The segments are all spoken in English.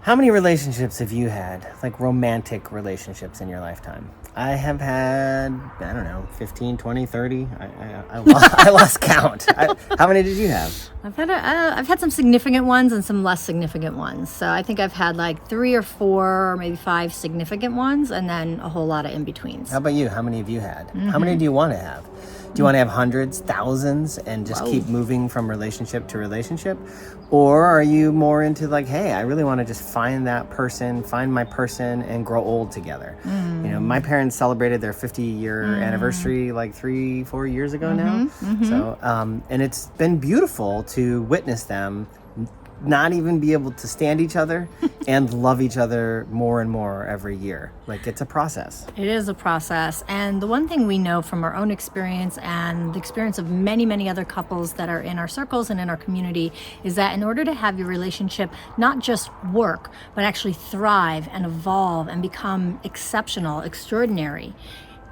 How many relationships have you had, like romantic relationships in your lifetime? I have had, I don't know, 15, 20, 30. I lost count. How many did you have? I've had some significant ones and some less significant ones. So I think I've had like 3 or 4 or maybe 5 significant ones, and then a whole lot of in-betweens. How about you? How many have you had? How many do you want to have? Do you want to have hundreds, thousands, and just keep moving from relationship to relationship? Or are you more into like, hey, I really want to just find that person, find my person, and grow old together? You know, my parents celebrated their 50-year anniversary like 3-4 years ago now. So, and it's been beautiful to witness them not even be able to stand each other and love each other more and more every year. Like, it's a process. It is a process. And the one thing we know from our own experience and the experience of many, many other couples that are in our circles and in our community is that in order to have your relationship not just work, but actually thrive and evolve and become exceptional, extraordinary,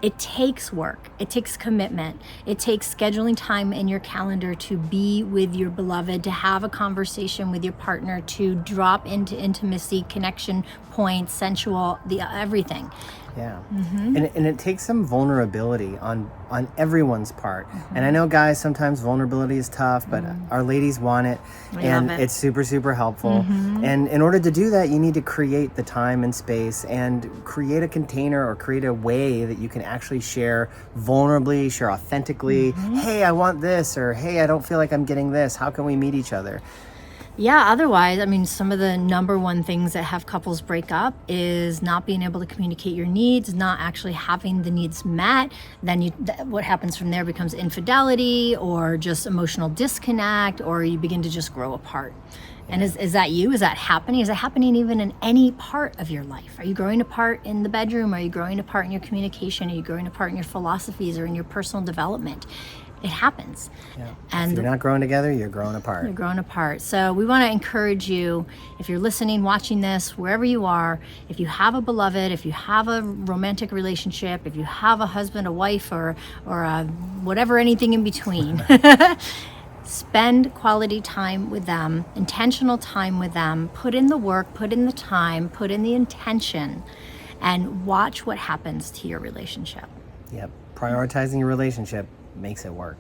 it takes work. It takes commitment. It takes scheduling time in your calendar to be with your beloved, to have a conversation with your partner, to drop into intimacy, connection points, sensual, everything. Yeah. And it takes some vulnerability on everyone's part. And I know, guys, sometimes vulnerability is tough, but our ladies want it. And it's super, super helpful. And in order to do that, you need to create the time and space and create a container or create a way that you can actually share vulnerably, share authentically. Hey, I want this, or hey, I don't feel like I'm getting this. How can we meet each other? Yeah, otherwise, I mean, some of the number one things that have couples break up is not being able to communicate your needs, not actually having the needs met. Then what happens from there becomes infidelity or just emotional disconnect, or you begin to just grow apart. And is that you? Is that happening? Is it happening even in any part of your life? Are you growing apart in the bedroom? Are you growing apart in your communication? Are you growing apart in your philosophies or in your personal development? It happens. Yeah. And if you're not growing together, you're growing apart. You're growing apart. So we want to encourage you, if you're listening, watching this, wherever you are, if you have a beloved, if you have a romantic relationship, if you have a husband, a wife, or a whatever, anything in between, spend quality time with them, intentional time with them, put in the work, put in the time, put in the intention, and watch what happens to your relationship. Yep. Prioritizing your relationship makes it work.